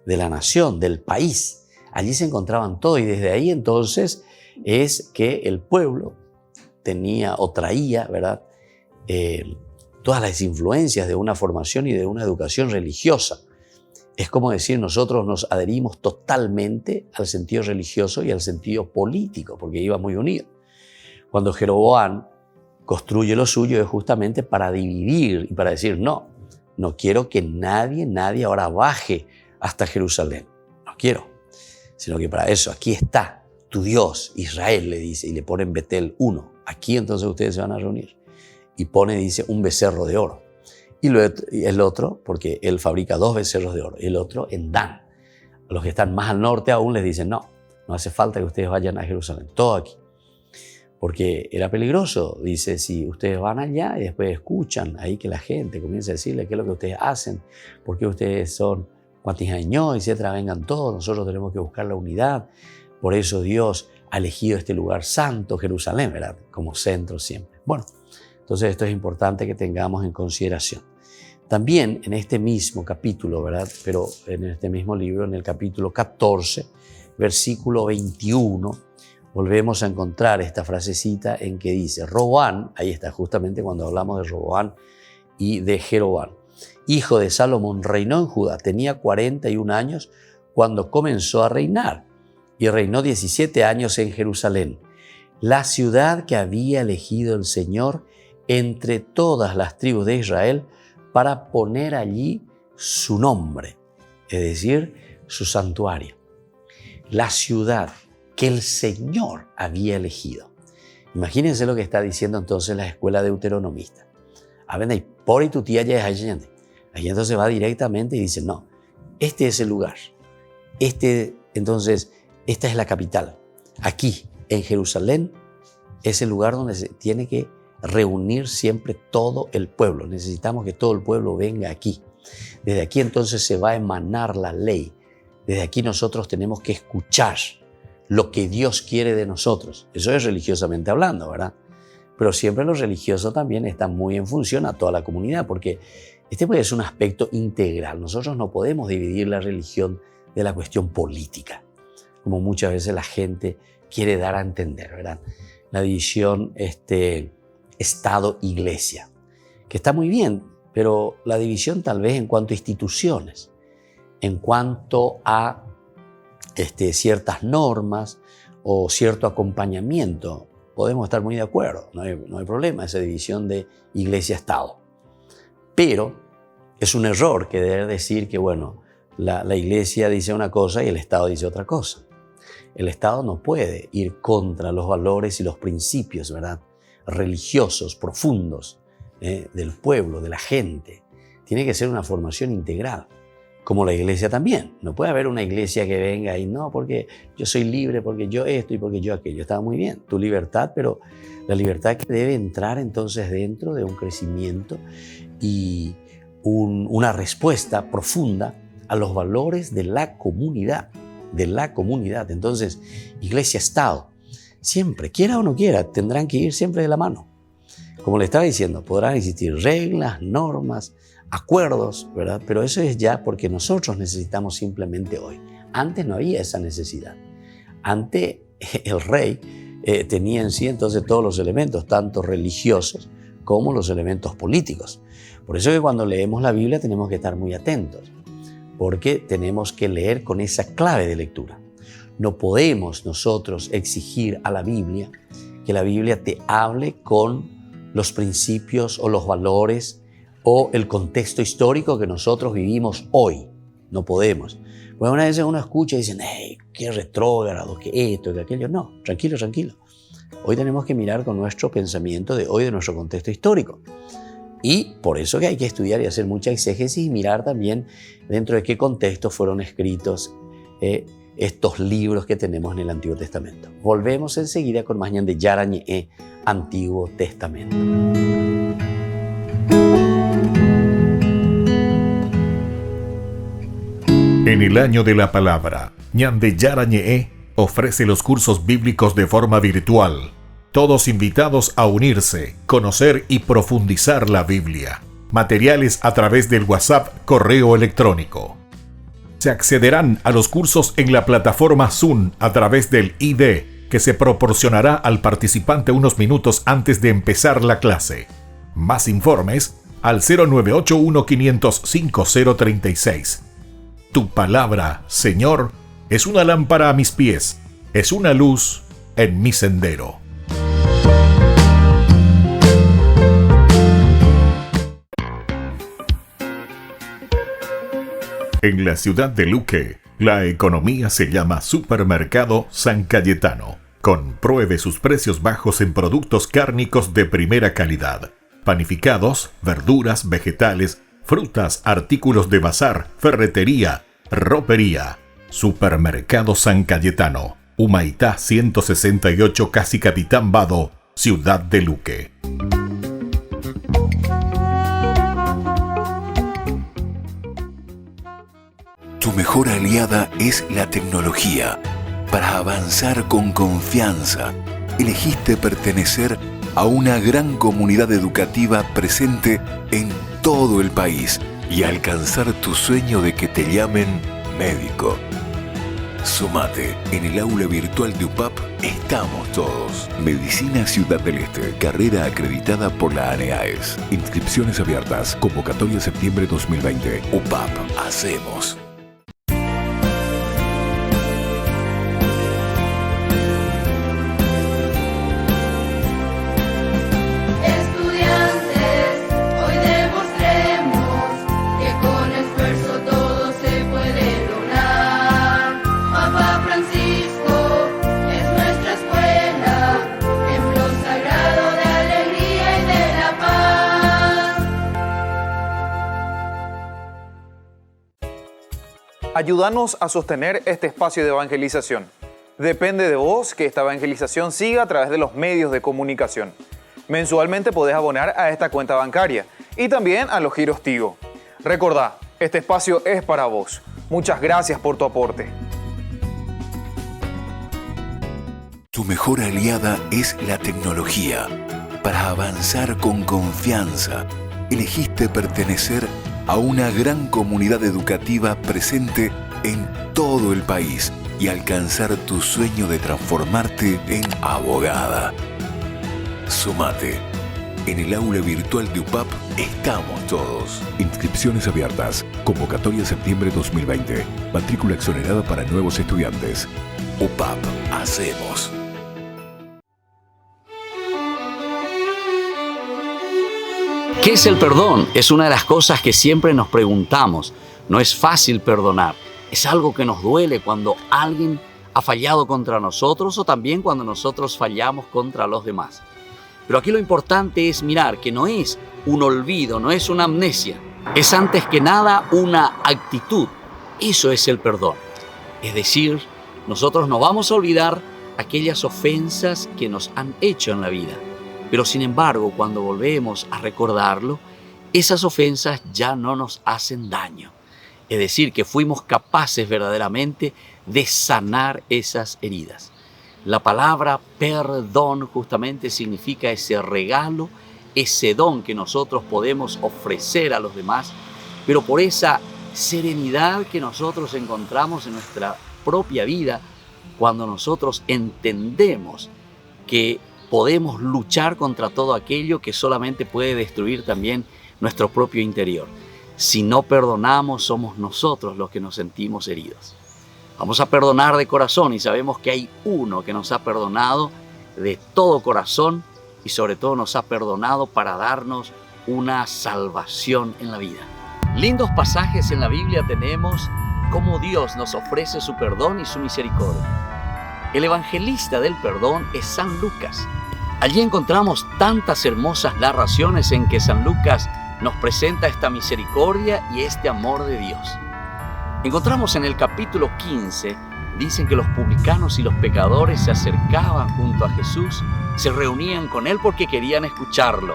de la nación, del país. Allí se encontraban todos y desde ahí entonces es que el pueblo tenía o traía, ¿verdad?, todas las influencias de una formación y de una educación religiosa. Es como decir, nosotros nos adherimos totalmente al sentido religioso y al sentido político, porque iba muy unido. Cuando Jeroboam construye lo suyo es justamente para dividir y para decir, no quiero que nadie ahora baje hasta Jerusalén. No quiero, sino que para eso aquí está tu Dios, Israel, le dice, y le pone en Betel 1. Aquí entonces ustedes se van a reunir. Y pone, dice, un becerro de oro. Y el otro, porque él fabrica 2 becerros de oro, el otro en Dan. A los que están más al norte aún les dicen, no hace falta que ustedes vayan a Jerusalén, todo aquí. Porque era peligroso, dice, si ustedes van allá y después escuchan ahí que la gente comienza a decirle qué es lo que ustedes hacen, por qué ustedes son cuantijaños, etcétera, vengan todos, nosotros tenemos que buscar la unidad. Por eso Dios ha elegido este lugar santo, Jerusalén, ¿verdad?, como centro siempre. Bueno, entonces esto es importante que tengamos en consideración. También en este mismo capítulo, ¿verdad?, pero en este mismo libro, en el capítulo 14, versículo 21, volvemos a encontrar esta frasecita en que dice, Roboam, ahí está justamente cuando hablamos de Roboam y de Jeroboam, hijo de Salomón, reinó en Judá, tenía 41 años cuando comenzó a reinar y reinó 17 años en Jerusalén, la ciudad que había elegido el Señor entre todas las tribus de Israel para poner allí su nombre, es decir, su santuario. La ciudad que el Señor había elegido. Imagínense lo que está diciendo entonces la escuela deuteronomista. Ahí entonces va directamente y dice, no, este es el lugar. Entonces, esta es la capital. Aquí, en Jerusalén, es el lugar donde se tiene que reunir siempre todo el pueblo. Necesitamos que todo el pueblo venga aquí. Desde aquí entonces se va a emanar la ley. Desde aquí nosotros tenemos que escuchar lo que Dios quiere de nosotros. Eso es religiosamente hablando, ¿verdad? Pero siempre lo religioso también está muy en función a toda la comunidad, porque este pues es un aspecto integral. Nosotros no podemos dividir la religión de la cuestión política, como muchas veces la gente quiere dar a entender, ¿verdad? La división Estado-Iglesia. que está muy bien, pero la división tal vez en cuanto a instituciones, en cuanto a ciertas normas o cierto acompañamiento, podemos estar muy de acuerdo, no hay problema, esa división de iglesia-estado. Pero es un error querer decir que, bueno, la iglesia dice una cosa y el Estado dice otra cosa. El Estado no puede ir contra los valores y los principios, ¿verdad?, religiosos profundos del pueblo, de la gente. Tiene que ser una formación integral, como la iglesia también. No puede haber una iglesia que venga y no, porque yo soy libre, porque yo esto y porque yo aquello. Está muy bien, tu libertad, pero la libertad que debe entrar entonces dentro de un crecimiento y una respuesta profunda a los valores de la comunidad. Entonces, iglesia-estado, siempre, quiera o no quiera, tendrán que ir siempre de la mano. Como le estaba diciendo, podrán existir reglas, normas, acuerdos, ¿verdad? Pero eso es ya porque nosotros necesitamos simplemente hoy. Antes no había esa necesidad. Antes el rey tenía en sí entonces todos los elementos, tanto religiosos como los elementos políticos. Por eso que cuando leemos la Biblia tenemos que estar muy atentos, porque tenemos que leer con esa clave de lectura. No podemos nosotros exigir a la Biblia que la Biblia te hable con los principios o los valores o el contexto histórico que nosotros vivimos hoy. No podemos. Pues una vez uno escucha y dicen, hey, qué retrógrado, que esto, que aquello. No, tranquilo. Hoy tenemos que mirar con nuestro pensamiento de hoy, de nuestro contexto histórico. Y por eso que hay que estudiar y hacer mucha exégesis y mirar también dentro de qué contexto fueron escritos estos libros que tenemos en el Antiguo Testamento. Volvemos enseguida con más de Yara Ñe'e, Antiguo Testamento. En el año de la palabra, Ñande Yara Ñe'e ofrece los cursos bíblicos de forma virtual. Todos invitados a unirse, conocer y profundizar la Biblia. Materiales a través del WhatsApp, correo electrónico. Se accederán a los cursos en la plataforma Zoom a través del ID, que se proporcionará al participante unos minutos antes de empezar la clase. Más informes al 0981-500-5036. Tu palabra, Señor, es una lámpara a mis pies, es una luz en mi sendero. En la ciudad de Luque, la economía se llama Supermercado San Cayetano. Compruebe sus precios bajos en productos cárnicos de primera calidad. Panificados, verduras, vegetales, frutas, artículos de bazar, ferretería, ropería. Supermercado San Cayetano, Humaitá 168, Casi Capitán Vado, ciudad de Luque. Tu mejor aliada es la tecnología. Para avanzar con confianza, elegiste pertenecer a una gran comunidad educativa presente en todo el país y alcanzar tu sueño de que te llamen médico. Sumate. En el aula virtual de UPAP estamos todos. Medicina Ciudad del Este, carrera acreditada por la ANEAES. Inscripciones abiertas. Convocatoria septiembre 2020. UPAP. Hacemos. Ayúdanos a sostener este espacio de evangelización. Depende de vos que esta evangelización siga a través de los medios de comunicación. Mensualmente podés abonar a esta cuenta bancaria y también a los giros Tigo. Recordá, este espacio es para vos. Muchas gracias por tu aporte. Tu mejor aliada es la tecnología. Para avanzar con confianza, elegiste pertenecer a una gran comunidad educativa presente en todo el país y alcanzar tu sueño de transformarte en abogada. Sumate. En el aula virtual de UPAP estamos todos. Inscripciones abiertas. Convocatoria septiembre 2020. Matrícula exonerada para nuevos estudiantes. UPAP. Hacemos. ¿Qué es el perdón? Es una de las cosas que siempre nos preguntamos. No es fácil perdonar. Es algo que nos duele cuando alguien ha fallado contra nosotros o también cuando nosotros fallamos contra los demás. Pero aquí lo importante es mirar que no es un olvido, no es una amnesia. Es antes que nada una actitud. Eso es el perdón. Es decir, nosotros no vamos a olvidar aquellas ofensas que nos han hecho en la vida. Pero sin embargo, cuando volvemos a recordarlo, esas ofensas ya no nos hacen daño. Es decir, que fuimos capaces verdaderamente de sanar esas heridas. La palabra perdón justamente significa ese regalo, ese don que nosotros podemos ofrecer a los demás, pero por esa serenidad que nosotros encontramos en nuestra propia vida cuando nosotros entendemos que podemos luchar contra todo aquello que solamente puede destruir también nuestro propio interior. Si no perdonamos, somos nosotros los que nos sentimos heridos. Vamos a perdonar de corazón y sabemos que hay uno que nos ha perdonado de todo corazón y sobre todo nos ha perdonado para darnos una salvación en la vida. Lindos pasajes en la Biblia tenemos cómo Dios nos ofrece su perdón y su misericordia. El evangelista del perdón es San Lucas. Allí encontramos tantas hermosas narraciones en que San Lucas nos presenta esta misericordia y este amor de Dios. Encontramos en el capítulo 15, dicen que los publicanos y los pecadores se acercaban junto a Jesús, se reunían con Él porque querían escucharlo.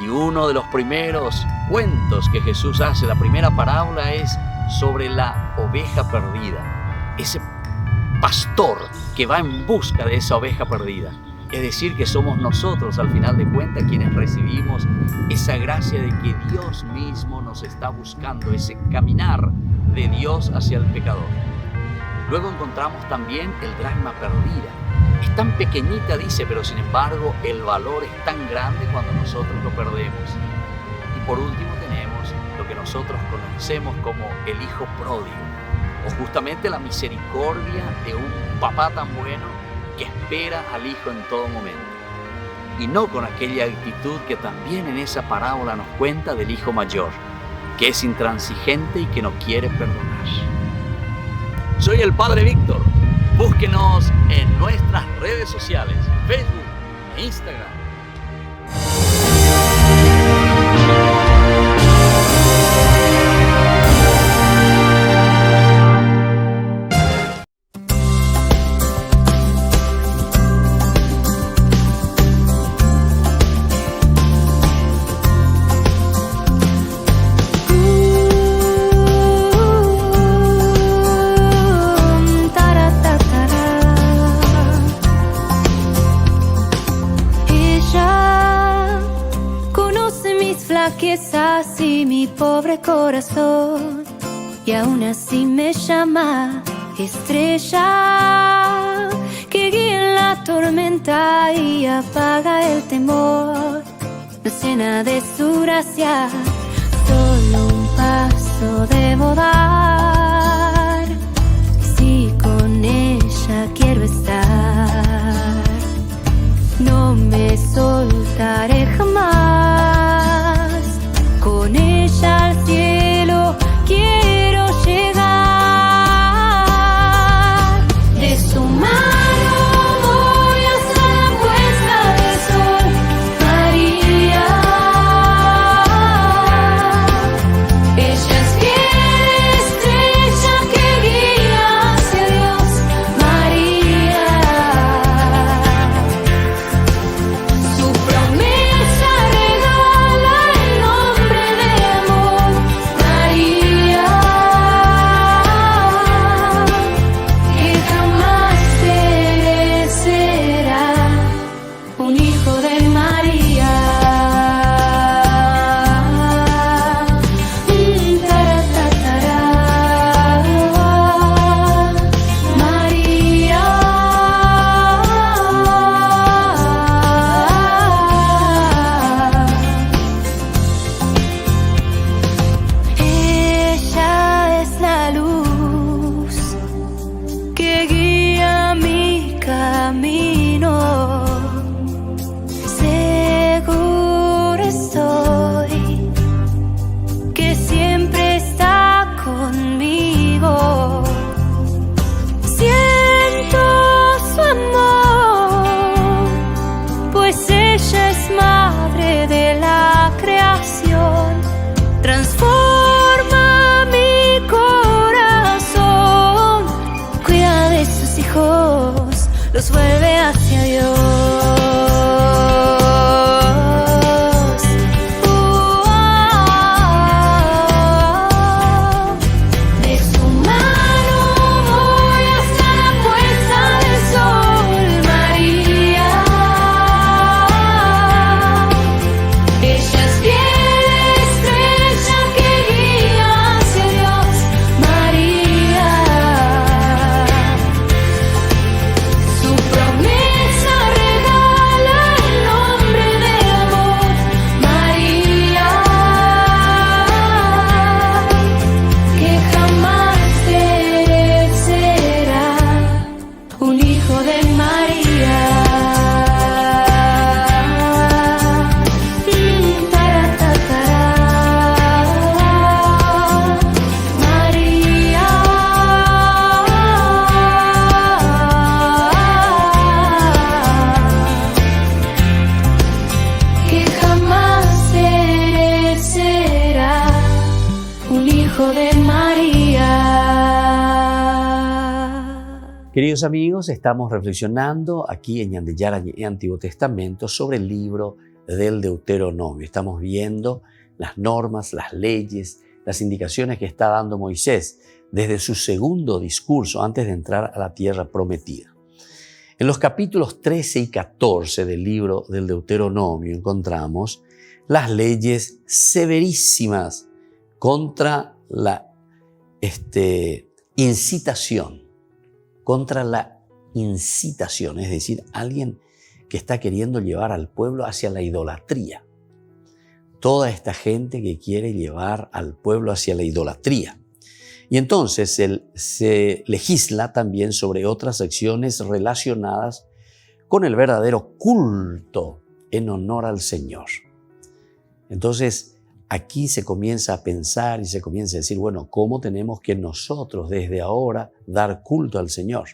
Y uno de los primeros cuentos que Jesús hace, la primera parábola, es sobre la oveja perdida. Ese pastor que va en busca de esa oveja perdida. Es decir, que somos nosotros, al final de cuentas, quienes recibimos esa gracia de que Dios mismo nos está buscando, ese caminar de Dios hacia el pecador. Luego encontramos también el dracma perdida. Es tan pequeñita, dice, pero sin embargo el valor es tan grande cuando nosotros lo perdemos. Y por último tenemos lo que nosotros conocemos como el hijo pródigo, o justamente la misericordia de un papá tan bueno que espera al hijo en todo momento. Y no con aquella actitud que también en esa parábola nos cuenta del hijo mayor, que es intransigente y que no quiere perdonar. Soy el Padre Víctor. Búsquenos en nuestras redes sociales, Facebook e Instagram. Flaquezas y mi pobre corazón, y aún así me llama estrella que guía en la tormenta y apaga el temor. Nos llena de su gracia, solo un paso debo dar. Si con ella quiero estar, no me soltaré jamás. Con ella al cielo quiero llegar. De su mano voy hasta la puesta del sol. María, ella es fiel estrella que guía hacia Dios. María, su promesa regala el nombre de amor. María, que jamás perecerá, un hijo de María. Taratatara. María, Hijo de María. Queridos amigos, estamos reflexionando aquí en Ñan de Yarañé, Antiguo Testamento, sobre el libro del Deuteronomio. Estamos viendo las normas, las leyes, las indicaciones que está dando Moisés desde su segundo discurso antes de entrar a la tierra prometida. En los capítulos 13 y 14 del libro del Deuteronomio encontramos las leyes severísimas contra la incitación, es decir, alguien que está queriendo llevar al pueblo hacia la idolatría. Toda esta gente que quiere llevar al pueblo hacia la idolatría. Y entonces se legisla también sobre otras acciones relacionadas con el verdadero culto en honor al Señor. Entonces, aquí se comienza a pensar y se comienza a decir, bueno, ¿cómo tenemos que nosotros desde ahora dar culto al Señor?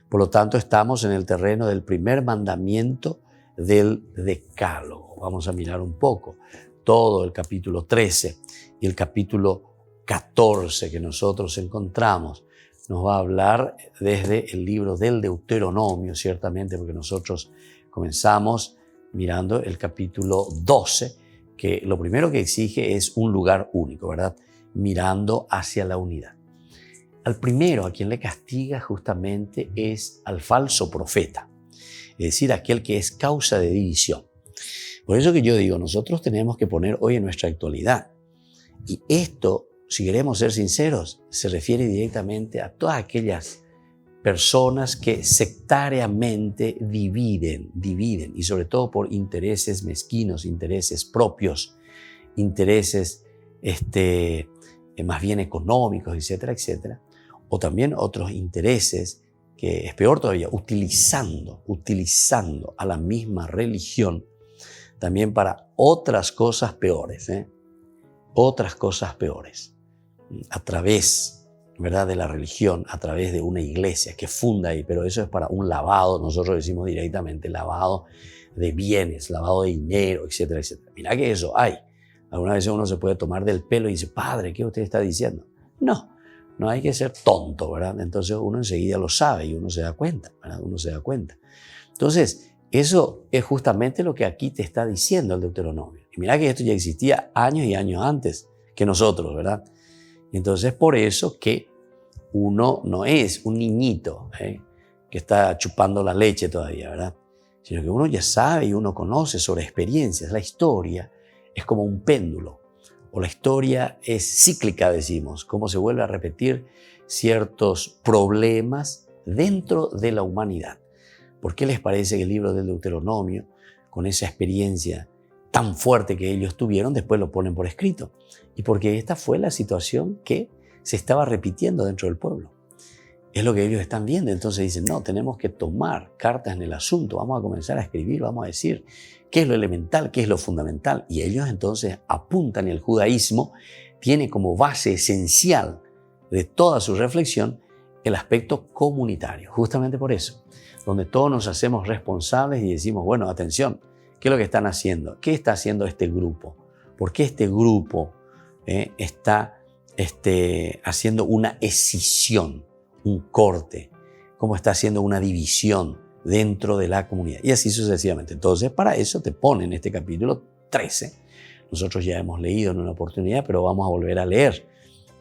Por lo tanto, estamos en el terreno del primer mandamiento del Decálogo. Vamos a mirar un poco todo el capítulo 13 y el capítulo 14 que nosotros encontramos. Nos va a hablar desde el libro del Deuteronomio, ciertamente, porque nosotros comenzamos mirando el capítulo 12, que lo primero que exige es un lugar único, ¿verdad? Mirando hacia la unidad. Al primero a quien le castiga justamente es al falso profeta, es decir, aquel que es causa de división. Por eso que yo digo, nosotros tenemos que poner hoy en nuestra actualidad. Y esto, si queremos ser sinceros, se refiere directamente a todas aquellas personas que sectariamente dividen, y sobre todo por intereses mezquinos, intereses propios, intereses más bien económicos, etcétera, etcétera, o también otros intereses que es peor todavía, utilizando a la misma religión también para otras cosas peores, otras cosas peores, a través, ¿verdad?, de la religión, a través de una iglesia que funda ahí, pero eso es para un lavado, nosotros decimos directamente lavado de bienes, lavado de dinero, etcétera, etcétera. Mirá que eso hay. Algunas veces uno se puede tomar del pelo y dice, padre, ¿qué usted está diciendo? No hay que ser tonto, ¿verdad? Entonces uno enseguida lo sabe y uno se da cuenta, ¿verdad? Uno se da cuenta. Entonces, eso es justamente lo que aquí te está diciendo el Deuteronomio. Y mira que esto ya existía años y años antes que nosotros, ¿verdad? Entonces, por eso que uno no es un niñito que está chupando la leche todavía, ¿verdad? Sino que uno ya sabe y uno conoce sobre experiencias. La historia es como un péndulo, o la historia es cíclica, decimos, cómo se vuelve a repetir ciertos problemas dentro de la humanidad. ¿Por qué les parece que el libro del Deuteronomio, con esa experiencia tan fuerte que ellos tuvieron, después lo ponen por escrito? Y porque esta fue la situación que se estaba repitiendo dentro del pueblo. Es lo que ellos están viendo. Entonces dicen, no, tenemos que tomar cartas en el asunto, vamos a comenzar a escribir, vamos a decir qué es lo elemental, qué es lo fundamental. Y ellos entonces apuntan, y el judaísmo tiene como base esencial de toda su reflexión el aspecto comunitario. Justamente por eso, donde todos nos hacemos responsables y decimos, bueno, atención, ¿qué es lo que están haciendo? ¿Qué está haciendo este grupo? ¿Por qué este grupo está haciendo una escisión, un corte? ¿Cómo está haciendo una división dentro de la comunidad? Y así sucesivamente. Entonces, para eso te pone en este capítulo 13. Nosotros ya hemos leído en una oportunidad, pero vamos a volver a leer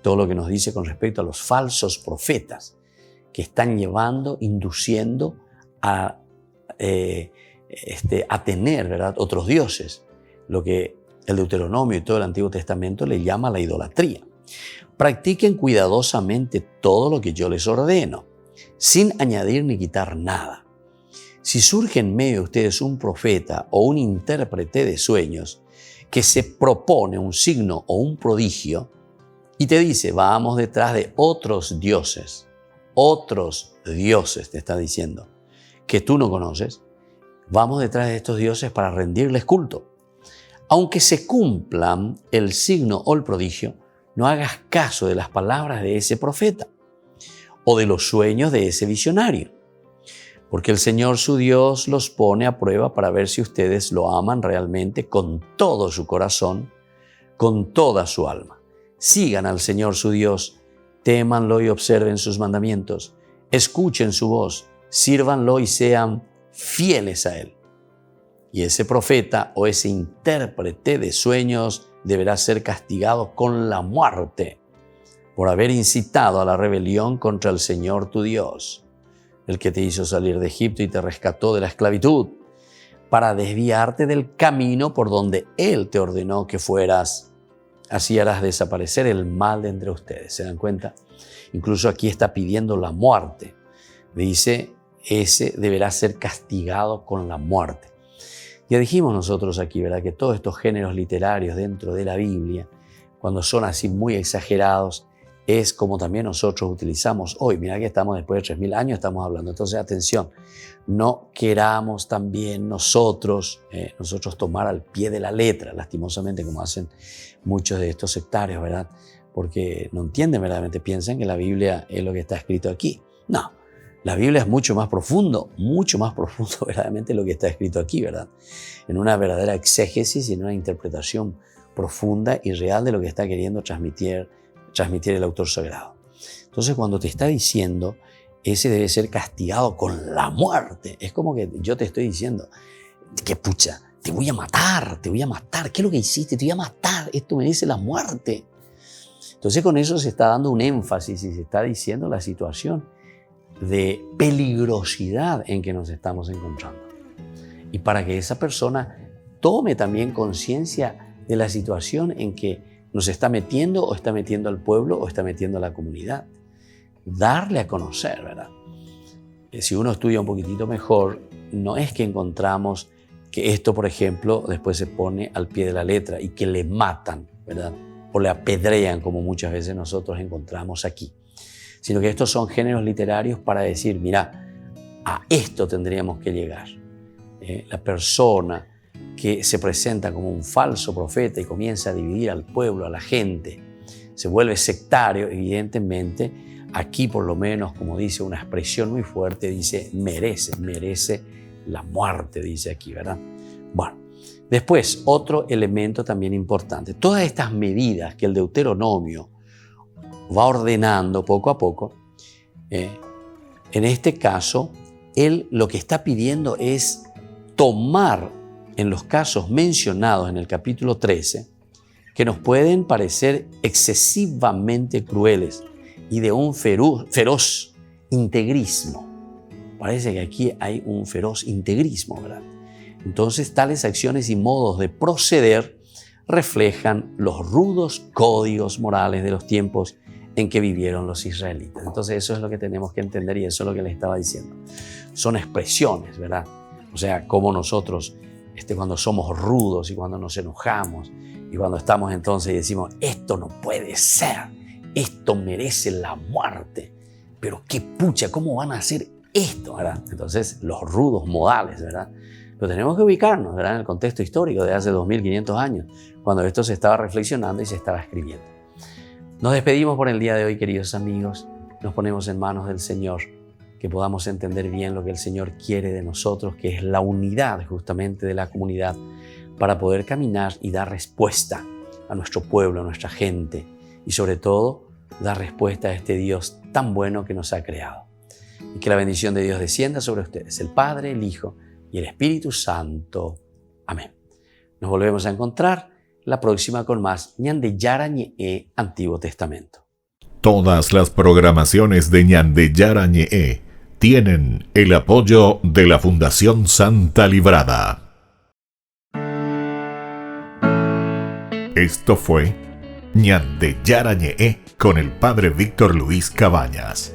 todo lo que nos dice con respecto a los falsos profetas que están llevando, induciendo a tener, ¿verdad?, otros dioses, lo que el Deuteronomio y todo el Antiguo Testamento le llama la idolatría. Practiquen cuidadosamente todo lo que yo les ordeno, sin añadir ni quitar nada. Si surge en medio de ustedes un profeta o un intérprete de sueños que se propone un signo o un prodigio y te dice, vamos detrás de otros dioses te está diciendo, que tú no conoces, vamos detrás de estos dioses para rendirles culto. Aunque se cumplan el signo o el prodigio, no hagas caso de las palabras de ese profeta o de los sueños de ese visionario, porque el Señor su Dios los pone a prueba para ver si ustedes lo aman realmente con todo su corazón, con toda su alma. Sigan al Señor su Dios, témanlo y observen sus mandamientos, escuchen su voz, sírvanlo y sean fieles a Él. Y ese profeta o ese intérprete de sueños deberá ser castigado con la muerte por haber incitado a la rebelión contra el Señor tu Dios, el que te hizo salir de Egipto y te rescató de la esclavitud, para desviarte del camino por donde Él te ordenó que fueras. Así harás desaparecer el mal de entre ustedes. ¿Se dan cuenta? Incluso aquí está pidiendo la muerte. Dice, ese deberá ser castigado con la muerte. Ya dijimos nosotros aquí, ¿verdad?, que todos estos géneros literarios dentro de la Biblia, cuando son así muy exagerados, es como también nosotros utilizamos hoy. Mira que estamos después de 3000 años, estamos hablando. Entonces, atención, no queramos también nosotros tomar al pie de la letra, lastimosamente, como hacen muchos de estos sectarios, ¿verdad? Porque no entienden verdaderamente, piensan que la Biblia es lo que está escrito aquí. No, la Biblia es mucho más profundo verdaderamente lo que está escrito aquí, ¿verdad? En una verdadera exégesis y en una interpretación profunda y real de lo que está queriendo transmitir el autor sagrado. Entonces, cuando te está diciendo, ese debe ser castigado con la muerte, es como que yo te estoy diciendo, que pucha, te voy a matar, ¿qué es lo que hiciste? Te voy a matar, esto merece la muerte. Entonces, con eso se está dando un énfasis y se está diciendo la situación de peligrosidad en que nos estamos encontrando. Y para que esa persona tome también conciencia de la situación en que nos está metiendo o está metiendo al pueblo o está metiendo a la comunidad. Darle a conocer, ¿verdad? Si uno estudia un poquitito mejor, no es que encontramos que esto, por ejemplo, después se pone al pie de la letra y que le matan, ¿verdad? O le apedrean, como muchas veces nosotros encontramos aquí. Sino que estos son géneros literarios para decir, mira, a esto tendríamos que llegar. La persona que se presenta como un falso profeta y comienza a dividir al pueblo, a la gente, se vuelve sectario, evidentemente, aquí por lo menos, como dice una expresión muy fuerte, dice, merece la muerte, dice aquí, ¿verdad? Bueno, después, otro elemento también importante. Todas estas medidas que el Deuteronomio va ordenando poco a poco, en este caso, él lo que está pidiendo es tomar en los casos mencionados en el capítulo 13, que nos pueden parecer excesivamente crueles y de un feroz integrismo. Parece que aquí hay un feroz integrismo, ¿verdad? Entonces, tales acciones y modos de proceder reflejan los rudos códigos morales de los tiempos en que vivieron los israelitas. Entonces, eso es lo que tenemos que entender y eso es lo que les estaba diciendo. Son expresiones, ¿verdad? O sea, como nosotros cuando somos rudos y cuando nos enojamos y cuando estamos entonces y decimos, esto no puede ser, esto merece la muerte, pero qué pucha, ¿cómo van a hacer esto? ¿Verdad? Entonces, los rudos modales, ¿verdad? Pero tenemos que ubicarnos, ¿verdad?, en el contexto histórico de hace 2500 años, cuando esto se estaba reflexionando y se estaba escribiendo. Nos despedimos por el día de hoy, queridos amigos. Nos ponemos en manos del Señor, que podamos entender bien lo que el Señor quiere de nosotros, que es la unidad justamente de la comunidad, para poder caminar y dar respuesta a nuestro pueblo, a nuestra gente, y sobre todo, dar respuesta a este Dios tan bueno que nos ha creado. Y que la bendición de Dios descienda sobre ustedes, el Padre, el Hijo y el Espíritu Santo. Amén. Nos volvemos a encontrar la próxima con más Ñande Yara Ñe'e Antiguo Testamento. Todas las programaciones de Ñande Yara Ñe'e tienen el apoyo de la Fundación Santa Librada. Esto fue Ñande Yara Ñe'e con el Padre Víctor Luis Cabañas.